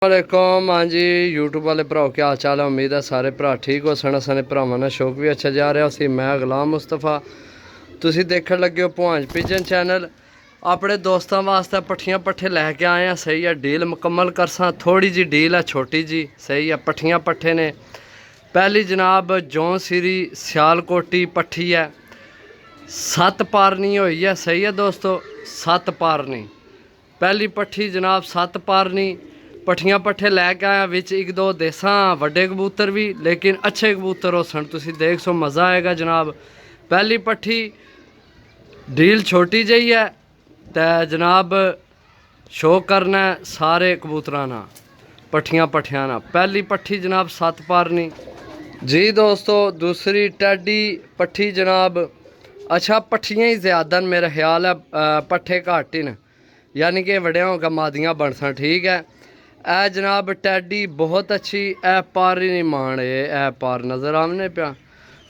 वालेकुम। हाँ जी यूट्यूब वाले भराओ क्या हाल चाल है। उम्मीद है सारे भरा ठीक हो। सने सने भरावां दा शौक भी अच्छा जा रहा सी। मैं गुलाम मुस्तफा, तुसी देखण लगे हो भुआंज पिजन चैनल। अपने दोस्तों वास्ते पट्ठियां पट्ठे लैके आए हैं। सही है, डील मुकम्मल करसा। थोड़ी जी डील है, छोटी जी। सही है, पट्ठियां पट्ठे ने। पहली जनाब जौं सिरी सियालकोटी पट्ठी है, 7 पारनी हुई है। सही है दोस्तों, 7 पारनी पहली पट्ठी जनाब, 7 पारनी पट्ठियां पट्ठे लैके आया। विच एक दो देसा वड्डे कबूतर भी, लेकिन अच्छे कबूतर हो सन। तुसी देख सो, मज़ा आएगा जनाब। पहली पट्ठी डील छोटी जी है तो जनाब शो करना सारे कबूतरां ना, पट्ठियां पट्ठियां ना। पहली पट्ठी जनाब 7 पारनी जी दोस्तों। दूसरी टैडी पट्ठी जनाब, अच्छा पट्ठियां ही ज़्यादा मेरा ख्याल है, पट्ठे घट ही न, यानी कि वड्डियां होगा मादियां बनसा। ठीक है, ए जनाब टैडी बहुत अच्छी। ए पार ही नहीं मान, ए पार नज़र आमने पिया।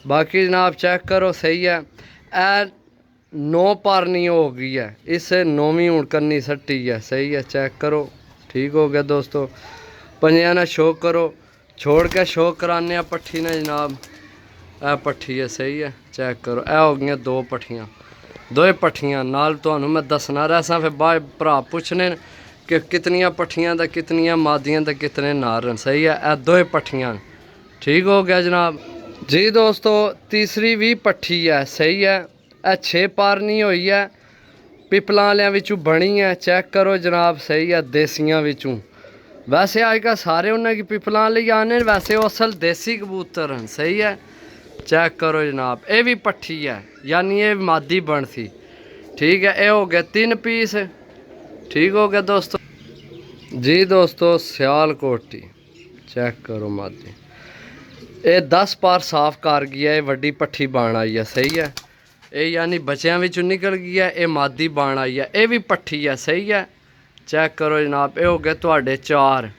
बाकी जनाब चेक करो, सही है। ए 9 पारनी हो गई है, इस 9वीं हूँ करनी सट्टी है। सही है, चेक करो, ठीक हो गया दोस्तों। पंजियां ना शो करो, छोड़ के शो कराने पट्ठी ने जनाब। ए पट्ठी है, सही है, चेक करो। ए हो गई 2 पट्ठियां, 2 पट्ठियां नाल तुहानू मैं दसना रहा। फिर बाद भरा पुछने कि कितनियां पट्ठियां दा कितनियां मादियां दा कितने नार। सही है, ए 2 पट्ठियां, ठीक हो गया जनाब जी दोस्तों। तीसरी भी पट्ठी है, सही है। ए 6 पारनी हुई है, पिपलां वालियां विचों बनी है। चेक करो जनाब, सही है, देसियां विचों। वैसे अजकल सारे उन्हें की पिपलां ले आने, वैसे वो असल देसी कबूतर हैं। सही है, चेक करो जनाब। ये भी पट्ठी है, यानी ये मादी बन सी। ठीक है, ये हो गया 3 पीस, ठीक हो गया दोस्तों जी दोस्तों। सियालकोटी चेक करो मादी, ये 10 पार साफ कर गया। ये वड्डी पट्ठी बन आई है। सही है, ये यानी बच्चों विचों निकल गया। ये मादी बन आई है, ये भी पट्ठी है। सही है, चेक करो जनाब। ये हो गए तुहाडे 4,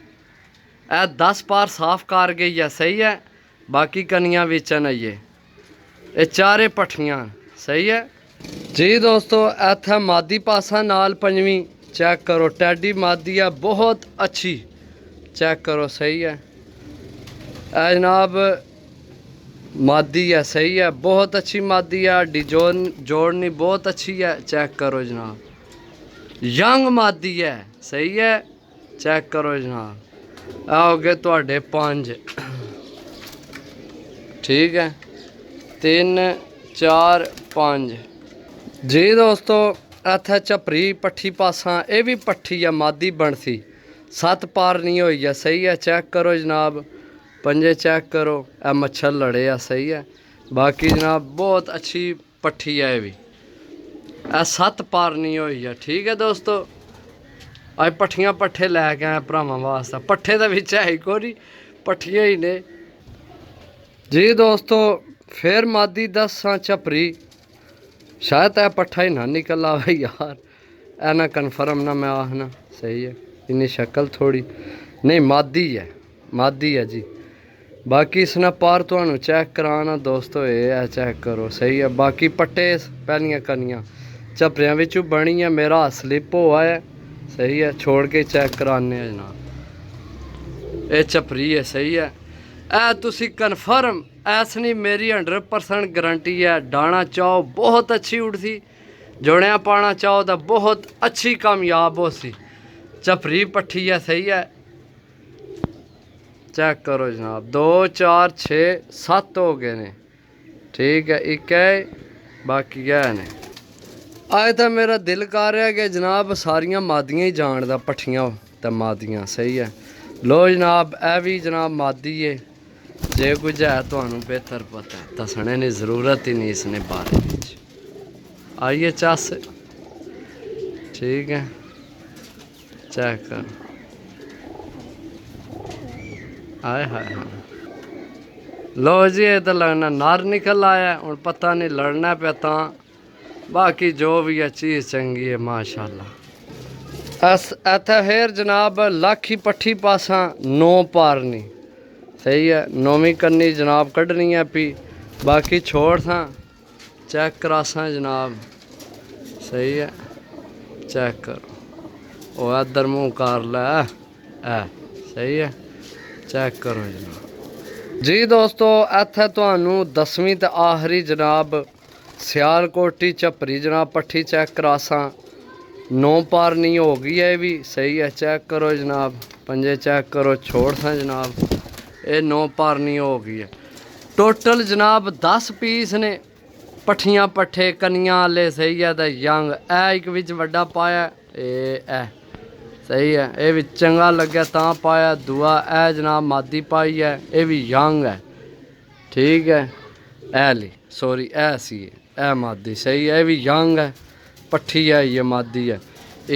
ए 10 पार साफ कर गई है। सही है, बाकी कनियां विचन है। ये 4 पट्ठियां, सही है जी दोस्तों। इत्थे मादी पासा नाल 5वीं। चेक करो, टैडी मादी है, बहुत अच्छी। चेक करो, सही है, ए जनाब मादी है। सही है, बहुत अच्छी मादी है। हड्डी जोड़नी बहुत अच्छी है। चेक करो जनाब, यंग मादी है। सही है, चेक करो जनाब। आओ गए तुहाडे 5, ठीक है, 3 4 5 जी दोस्तों। इत्थे झपरी पट्ठी पासा, ये भी पट्ठी है, मादी बन सी, 7 पार नहीं हुई है। सही है, चेक करो जनाब, पंजे चेक करो, ए मच्छर लड़े आ। सही है, बाकी जनाब बहुत अच्छी पट्ठी है। ये भी 7 पार नहीं हुई है। ठीक है दोस्तों, अज पट्ठियां पट्ठे लैके आए भरावां वास्ते। पट्ठे तो बिच है ही कोई, पट्ठियां ही ने जी दोस्तों। फिर मादी 10 झपरी, शायद ए पट्ठा ही ना निकल आवे यार, ए ना कन्फर्म ना मैं आखना। सही है, इन्नी शक्ल थोड़ी नहीं, मादी है, मादी है जी। बाकी इसने पार तुहानू चेक कराना दोस्तों, ये है, चेक करो। सही है, बाकी पट्टे पहलियां कनियां झपरियां विचों बनी है। मेरा हाथ स्लिप हुआ है। सही है, छोड़ के चेक कराने जनाब। ये झपरी है। सही है, ए तुसी कन्फर्म ऐस नहीं, मेरी 100% गारंटी है। डाना चाहो बहुत अच्छी उड़ती, जोड़िया पाना चाहो तो बहुत अच्छी कामयाब हो सी। झपरी पट्ठी है। सही है, चेक करो जनाब। 2 4 6 7 हो गए ने, ठीक है, एक है, बाकी है ने। अज तो मेरा दिल कर रहा है कि जनाब सारियां मादियां ही जानदा, पट्ठियां तो मादियां। सही है, लो जनाब, ए भी जनाब मादी है। जे कुछ है तुहानू बेहतर पता है, दसने की जरूरत ही नहीं इसने बारे में। आइए चस, ठीक है, चेक कर। आए हाय हाँ, लो जी, ये तो लगना नार निकल आया। हूँ पता नहीं लड़ना पे ता, बाकी जो भी है चीज़ चंगी है माशाल्लाह। इत्थे फिर जनाब लाखी पट्ठी पासा 9 पारनी। सही है, 9वीं करनी जनाब कढ़नी है पी, बाकी छोड़ था चेक करासा जनाब। सही है, चेक करो, वो इधर मुँह कर लै। सही है चेक करो जनाब जी दोस्तों इत्थे तुहानू 10वीं ते आखिरी जनाब सियालकोटी झपरी जनाब पट्ठी चेक करासा 9 पार नहीं हो गई है भी सही है चेक करो जनाब पंजे चेक करो छोड़ सा जनाब ये 9 पार नहीं हो गई है टोटल जनाब 10 पीस ने पट्ठियां पट्ठे कनियां वाले सही है तो यंग एक विच वड्डा पाया ए सही है ये भी चंगा लग्या ता पाया दुआ ए जनाब मादी पाई है ये भी यंग है ठीक है ए ली सॉरी ए सी ए मादी सही है ये भी यंग है पट्ठी है ये मादी है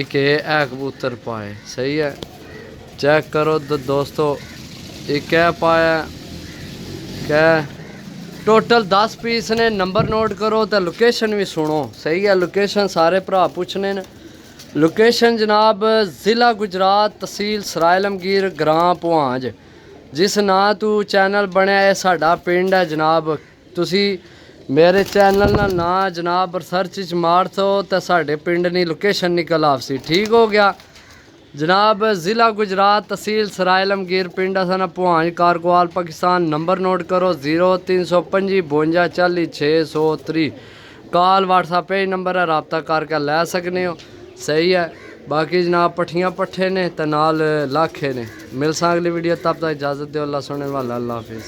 एक ए कबूतर पाए सही है चेक करो दोस्तों एक है पाया क्या टोटल 10 पीस ने नंबर नोट करो तो लोकेशन भी सुनो सही है लोकेशन सारे भरा पूछने ने लोकेशन जनाब ज़िला गुजरात तहसील सरायलमगीर ग्रां पुहांज जिस ना तू चैनल बनया है साडा पिंड है जनाब तुसी मेरे चैनल ना ना जनाब सर्च च मार दो तो साडे पिंड नी लोकेशन निकल आवसी ठीक हो गया जनाब ज़िला गुजरात तहसील सरायलमगीर पिंड असाना पुहांज कारगोवाल पाकिस्तान नंबर नोट करो 0325 52 40 630 कॉल व्हाट्सएप पे नंबर है रबता करके लै सकने हो सही है बाकी जनाब पट्ठियां पट्ठे ने तो नाल लाखे ने मिल सा अगली वीडियो तब तक इजाज़त दो अल्लाह सुनने वाला अल्लाह हाफिज़।